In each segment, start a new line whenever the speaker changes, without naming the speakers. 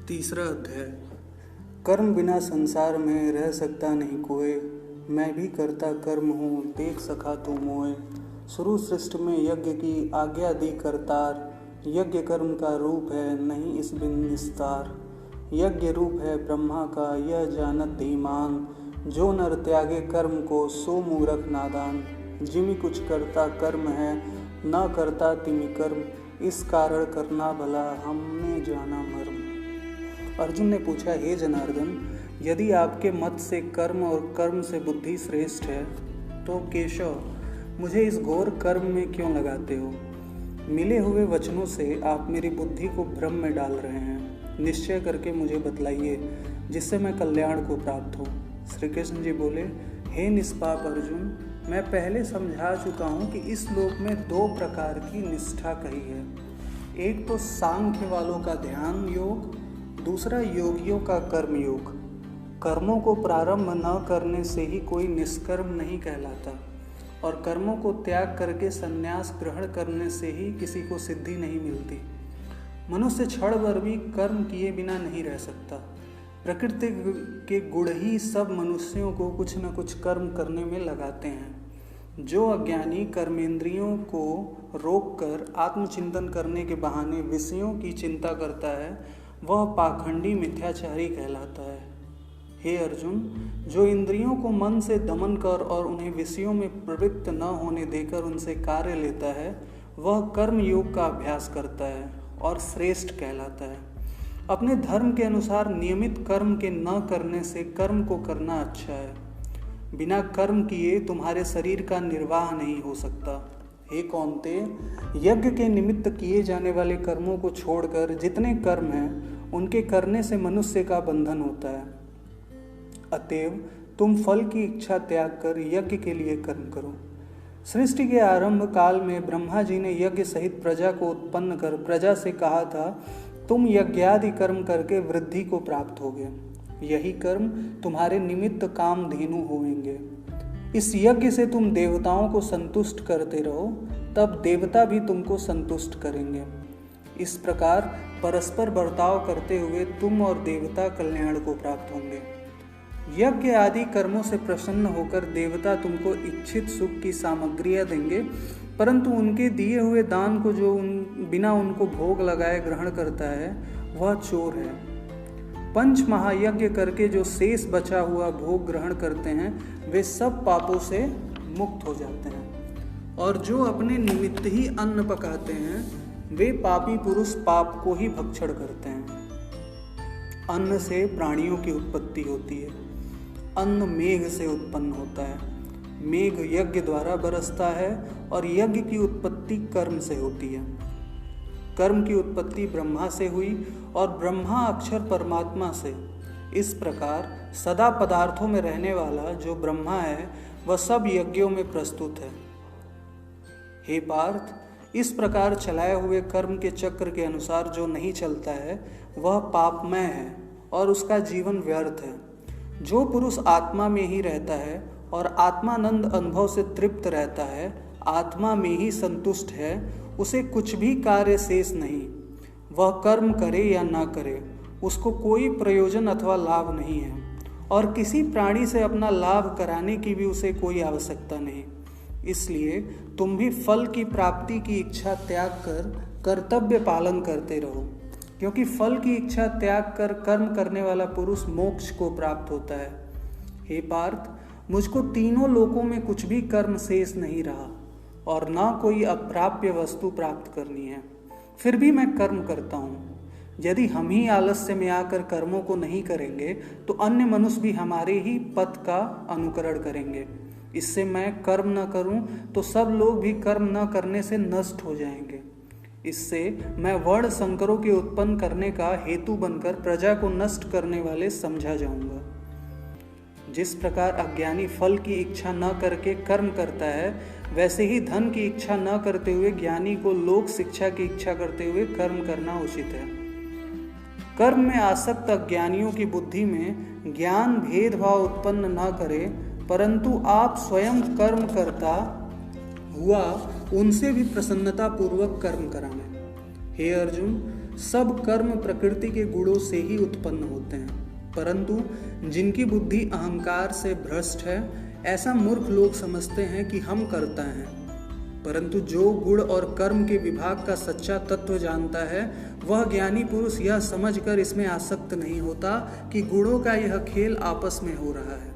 तीसरा अध्याय। कर्म बिना संसार में रह सकता नहीं कोई, मैं भी करता कर्म हूँ देख सखा तू मोए। शुरू सृष्टि में यज्ञ की आज्ञा दी करतार, यज्ञ कर्म का रूप है नहीं इस बिन निस्तार। यज्ञ रूप है ब्रह्मा का यह जानत धीमान, जो नर त्यागे कर्म को सो मूरख नादान। जिमि कुछ करता कर्म है न करता तिमि कर्म, इस कारण करना भला हमने जाना मर्म। अर्जुन ने पूछा, हे जनार्दन, यदि आपके मत से कर्म और कर्म से बुद्धि श्रेष्ठ है तो केशव मुझे इस घोर कर्म में क्यों लगाते हो? मिले हुए वचनों से आप मेरी बुद्धि को भ्रम में डाल रहे हैं। निश्चय करके मुझे बतलाइए जिससे मैं कल्याण को प्राप्त हो। श्री कृष्ण जी बोले, हे निष्पाप अर्जुन, मैं पहले समझा चुका हूँ कि इस लोक में दो प्रकार की निष्ठा कही है। एक तो सांख्य वालों का ध्यान योग, दूसरा योगियों का कर्म योग। कर्मों को प्रारंभ न करने से ही कोई निष्कर्म नहीं कहलाता, और कर्मों को त्याग करके संन्यास ग्रहण करने से ही किसी को सिद्धि नहीं मिलती। मनुष्य क्षण भर भी कर्म किए बिना नहीं रह सकता। प्रकृति के गुण ही सब मनुष्यों को कुछ न कुछ कर्म करने में लगाते हैं। जो अज्ञानी कर्मेंद्रियों को रोककर आत्मचिंतन करने के बहाने विषयों की चिंता करता है, वह पाखंडी मिथ्याचारी कहलाता है। हे अर्जुन, जो इंद्रियों को मन से दमन कर और उन्हें विषयों में प्रवृत्त न होने देकर उनसे कार्य लेता है, वह कर्म योग का अभ्यास करता है और श्रेष्ठ कहलाता है। अपने धर्म के अनुसार नियमित कर्म के न करने से कर्म को करना अच्छा है। बिना कर्म किए तुम्हारे शरीर का निर्वाह नहीं हो सकता। हे कौन्ते, यज्ञ के निमित्त किए जाने वाले कर्मों को छोड़कर जितने कर्म हैं उनके करने से मनुष्य का बंधन होता है। अतएव तुम फल की इच्छा त्याग कर यज्ञ के लिए कर्म करो। सृष्टि के आरंभ काल में ब्रह्मा जी ने यज्ञ सहित प्रजा को उत्पन्न कर प्रजा से कहा था, तुम यज्ञादि कर्म करके वृद्धि को प्राप्त होगे। यही कर्म तुम्हारे निमित्त कामधेनु होंगे। इस यज्ञ से तुम देवताओं को संतुष्ट करते रहो, तब देवता भी तुमको संतुष्ट करेंगे। इस प्रकार परस्पर बर्ताव करते हुए तुम और देवता कल्याण को प्राप्त होंगे। यज्ञ आदि कर्मों से प्रसन्न होकर देवता तुमको इच्छित सुख की सामग्रियां देंगे, परंतु उनके दिए हुए दान को जो बिना उनको भोग लगाए ग्रहण करता है वह चोर है। पंच महायज्ञ करके जो शेष बचा हुआ भोग ग्रहण करते हैं वे सब पापों से मुक्त हो जाते हैं, और जो अपने निमित्त ही अन्न पकाते हैं वे पापी पुरुष पाप को ही भक्षण करते हैं। अन्न से प्राणियों की उत्पत्ति होती है। अन्न मेघ से उत्पन्न होता है। मेघ यज्ञ द्वारा बरसता है और यज्ञ की उत्पत्ति कर्म से होती है। कर्म की उत्पत्ति ब्रह्मा से हुई और ब्रह्मा अक्षर परमात्मा से। इस प्रकार सदा पदार्थों में रहने वाला जो ब्रह्मा है वह सब यज्ञों में प्रस्तुत है। हे पार्थ, इस प्रकार चलाए हुए कर्म के चक्र के अनुसार जो नहीं चलता है वह पापमय है और उसका जीवन व्यर्थ है। जो पुरुष आत्मा में ही रहता है और आत्मानंद अनुभव से तृप्त रहता है, आत्मा में ही संतुष्ट है, उसे कुछ भी कार्य शेष नहीं। वह कर्म करे या ना करे, उसको कोई प्रयोजन अथवा लाभ नहीं है, और किसी प्राणी से अपना लाभ कराने की भी उसे कोई आवश्यकता नहीं। इसलिए तुम भी फल की प्राप्ति की इच्छा त्याग कर कर्तव्य पालन करते रहो, क्योंकि फल की इच्छा त्याग कर कर्म करने वाला पुरुष मोक्ष को प्राप्त होता है। हे पार्थ, मुझको तीनों लोकों में कुछ भी कर्म शेष नहीं रहा और ना कोई अप्राप्य वस्तु प्राप्त करनी है, फिर भी मैं कर्म करता हूँ। यदि हम ही आलस्य में आकर कर्मों को नहीं करेंगे तो अन्य मनुष्य भी हमारे ही पथ का अनुकरण करेंगे। इससे मैं कर्म न करूं तो सब लोग भी कर्म न करने से नष्ट हो जाएंगे। इससे मैं वर्ण संकरों के उत्पन्न करने का हेतु बनकर प्रजा को नष्ट करने वाले समझा जाऊंगा। जिस प्रकार अज्ञानी फल की इच्छा न करके कर्म करता है, वैसे ही धन की इच्छा न करते हुए ज्ञानी को लोक शिक्षा की इच्छा करते हुए कर्म करना उचित है। कर्म में आसक्त अज्ञानियों की बुद्धि में ज्ञान भेदभाव उत्पन्न न करे, परंतु आप स्वयं कर्म करता हुआ उनसे भी प्रसन्नता पूर्वक कर्म करावें। हे अर्जुन, सब कर्म प्रकृति के गुणों से ही उत्पन्न होते हैं, परंतु जिनकी बुद्धि अहंकार से भ्रष्ट है, ऐसा मूर्ख लोग समझते हैं कि हम करता हैं। परंतु जो गुण और कर्म के विभाग का सच्चा तत्व जानता है, वह ज्ञानी पुरुष यह समझकर इसमें आसक्त नहीं होता कि गुणों का यह खेल आपस में हो रहा है।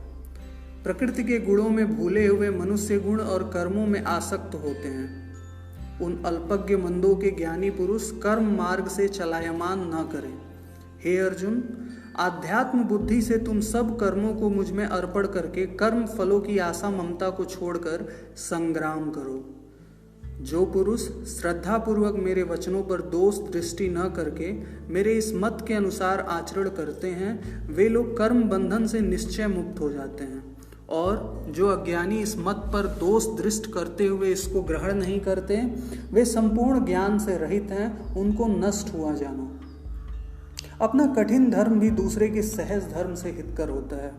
प्रकृति के गुणों में भूले हुए मनुष्य गुण और कर्मों में आसक्त होते हैं। उन अल्पज्ञ मंदों के ज्ञानी पुरुष कर्म मार्ग से चलायमान न करें। हे अर्जुन, आध्यात्म बुद्धि से तुम सब कर्मों को मुझ में अर्पण करके कर्म फलों की आशा ममता को छोड़कर संग्राम करो। जो पुरुष श्रद्धा पूर्वक मेरे वचनों पर दोष दृष्टि न करके मेरे इस मत के अनुसार आचरण करते हैं, वे लोग कर्म बंधन से निश्चय मुक्त हो जाते हैं, और जो अज्ञानी इस मत पर दोष दृष्ट करते हुए इसको ग्रहण नहीं करते, वे संपूर्ण ज्ञान से रहित हैं, उनको नष्ट हुआ जानो। अपना कठिन धर्म भी दूसरे के सहज धर्म से हितकर होता है।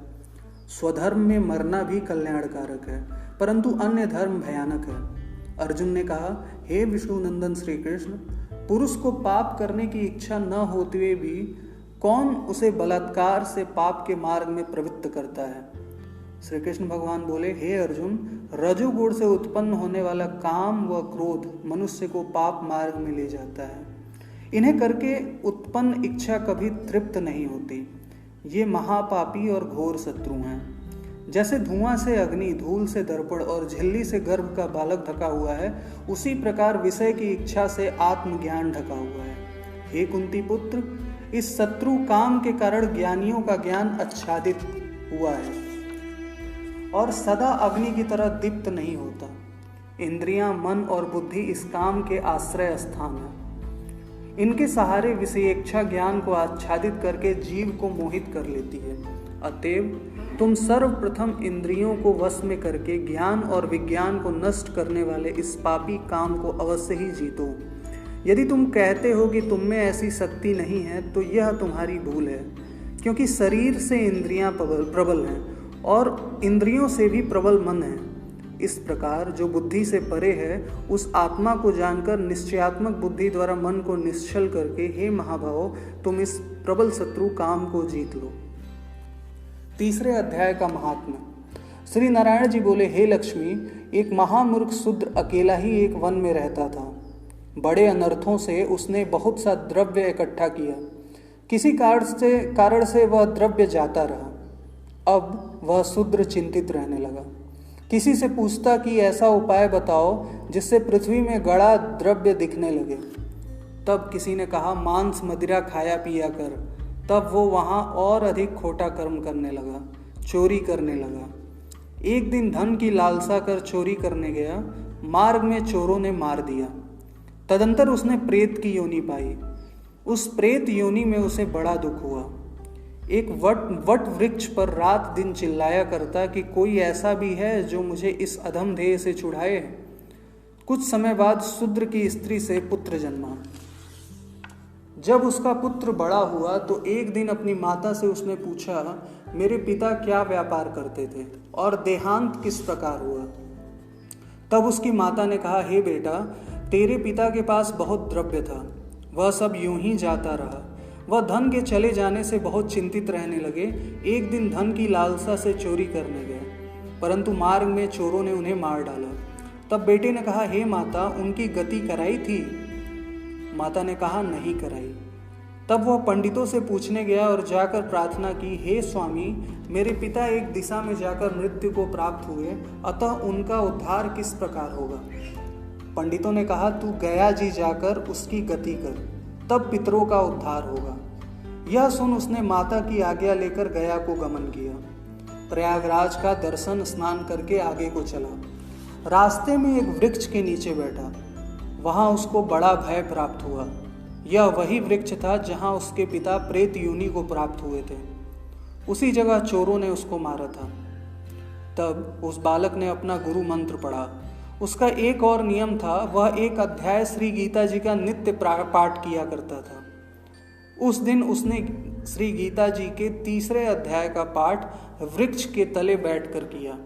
स्वधर्म में मरना भी कल्याणकारक है, परंतु अन्य धर्म भयानक है। अर्जुन ने कहा, हे विष्णुनंदन श्री कृष्ण, पुरुष को पाप करने की इच्छा न होते हुए भी कौन उसे बलात्कार से पाप के मार्ग में प्रवृत्त करता है? श्री कृष्ण भगवान बोले, हे अर्जुन, रजोगुण से उत्पन्न होने वाला काम व क्रोध मनुष्य को पाप मार्ग में ले जाता है। इन्हें करके उत्पन्न इच्छा कभी तृप्त नहीं होती। ये महापापी और घोर शत्रु हैं। जैसे धुआं से अग्नि, धूल से दर्पण और झिल्ली से गर्भ का बालक ढका हुआ है, उसी प्रकार विषय की इच्छा से आत्मज्ञान ढका हुआ है। हे कुंती पुत्र, इस शत्रु काम के कारण ज्ञानियों का ज्ञान आच्छादित हुआ है और सदा अग्नि की तरह दीप्त नहीं होता। इंद्रियां, मन और बुद्धि इस काम के आश्रय स्थान है। इनके सहारे विषयेच्छा ज्ञान को आच्छादित करके जीव को मोहित कर लेती है। अतएव तुम सर्वप्रथम इंद्रियों को वश में करके ज्ञान और विज्ञान को नष्ट करने वाले इस पापी काम को अवश्य ही जीतो। यदि तुम कहते हो कि तुम में ऐसी शक्ति नहीं है, तो यह तुम्हारी भूल है, क्योंकि शरीर से इंद्रियां प्रबल हैं और इंद्रियों से भी प्रबल मन है। इस प्रकार जो बुद्धि से परे है, उस आत्मा को जानकर निश्चयात्मक बुद्धि द्वारा मन को निश्चल करके, हे महाभाव, तुम इस प्रबल शत्रु काम को जीत लो। तीसरे अध्याय का महात्म्य। श्री नारायण जी बोले, हे लक्ष्मी, एक महामूर्ख शूद्र अकेला ही एक वन में रहता था। बड़े अनर्थों से उसने बहुत सा द्रव्य इकट्ठा किया। किसी कारण से वह द्रव्य जाता रहा। अब वह शूद्र चिंतित रहने लगा। किसी से पूछता कि ऐसा उपाय बताओ जिससे पृथ्वी में गड़ा द्रव्य दिखने लगे। तब किसी ने कहा, मांस मदिरा खाया पिया कर। तब वो वहाँ और अधिक खोटा कर्म करने लगा, चोरी करने लगा। एक दिन धन की लालसा कर चोरी करने गया, मार्ग में चोरों ने मार दिया। तदंतर उसने प्रेत की योनि पाई। उस प्रेत योनि में उसे बड़ा दुख हुआ। एक वट वृक्ष पर रात दिन चिल्लाया करता कि कोई ऐसा भी है जो मुझे इस अधम ध्येय से छुड़ाए। कुछ समय बाद शूद्र की स्त्री से पुत्र जन्मा। जब उसका पुत्र बड़ा हुआ तो एक दिन अपनी माता से उसने पूछा, मेरे पिता क्या व्यापार करते थे और देहांत किस प्रकार हुआ? तब उसकी माता ने कहा, हे बेटा, तेरे पिता के पास बहुत द्रव्य था, वह सब यूं ही जाता रहा। वह धन के चले जाने से बहुत चिंतित रहने लगे। एक दिन धन की लालसा से चोरी करने गए, परंतु मार्ग में चोरों ने उन्हें मार डाला। तब बेटे ने कहा, हे माता, उनकी गति कराई थी? माता ने कहा, नहीं कराई। तब वह पंडितों से पूछने गया और जाकर प्रार्थना की, हे स्वामी, मेरे पिता एक दिशा में जाकर मृत्यु को प्राप्त हुए, अतः उनका उद्धार किस प्रकार होगा? पंडितों ने कहा, तू गया जी जाकर उसकी गति कर, तब पितरों का उद्धार होगा। यह सुन उसने माता की आज्ञा लेकर गया को गमन किया। प्रयागराज का दर्शन स्नान करके आगे को चला। रास्ते में एक वृक्ष के नीचे बैठा। वहां उसको बड़ा भय प्राप्त हुआ। यह वही वृक्ष था जहां उसके पिता प्रेत योनि को प्राप्त हुए थे। उसी जगह चोरों ने उसको मारा था। तब उस बालक ने अपना गुरु मंत्र पढ़ा। उसका एक और नियम था, वह एक अध्याय श्री गीता जी का नित्य पाठ किया करता था। उस दिन उसने श्री गीता जी के तीसरे अध्याय का पाठ वृक्ष के तले बैठकर किया।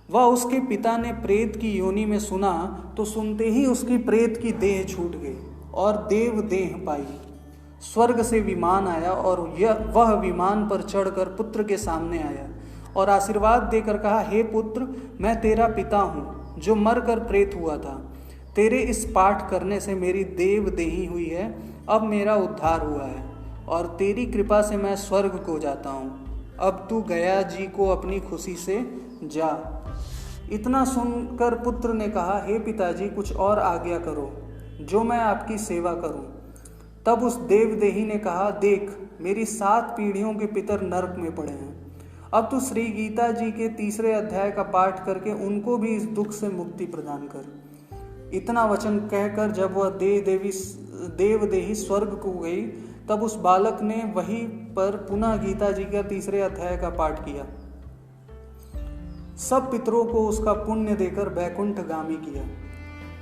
वह उसके पिता ने प्रेत की योनि में सुना तो सुनते ही उसकी प्रेत की देह छूट गई और देव देह पाई। स्वर्ग से विमान आया और वह विमान पर चढ़कर पुत्र के सामने आया और आशीर्वाद देकर कहा, हे पुत्र, मैं तेरा पिता हूँ जो मरकर प्रेत हुआ था। तेरे इस पाठ करने से मेरी देव देही हुई है, अब मेरा उद्धार हुआ है और तेरी कृपा से मैं स्वर्ग को जाता हूँ। अब तू गया जी को अपनी खुशी से जा। इतना सुनकर पुत्र ने कहा, हे पिताजी, कुछ और आज्ञा करो जो मैं आपकी सेवा करूं। तब उस देवदेही ने कहा, देख, मेरी 7 पीढ़ियों के पितर नरक में पड़े हैं। अब तू श्री गीता जी के 3 अध्याय का पाठ करके उनको भी इस दुख से मुक्ति प्रदान कर। इतना वचन कहकर जब वह देवदेही स्वर्ग को गई, तब उस बालक ने वहीं पर पुनः गीता जी का 3 अध्याय का पाठ किया। सब पितरों को उसका पुण्य देकर बैकुंठगामी किया।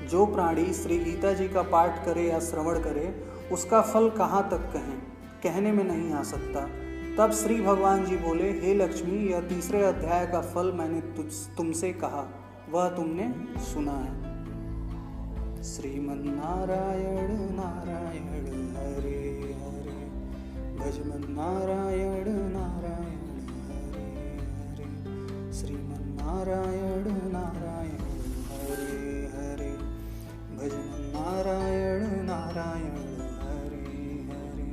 जो प्राणी श्री गीता जी का पाठ करे या श्रवण करे, उसका फल कहाँ तक कहने में नहीं आ सकता। तब श्री भगवान जी बोले, हे लक्ष्मी, यह 3 अध्याय का फल मैंने तुमसे कहा, वह तुमने सुना है। श्रीमन्नारायण नारायण हरे हरे, भजमन नारायण नारायण हरे हरे, श्रीमन्नारायण नारायण हरे हरे, भजमन नारायण नारायण हरे हरे।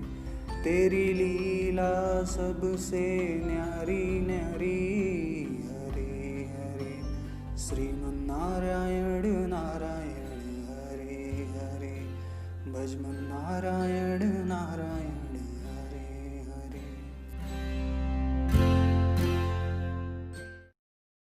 तेरी लीला सबसे न्यारी न्यारी, हरे हरे, श्रीमन्नारायण नारायण हरे हरे, भजमन नारायण नारायण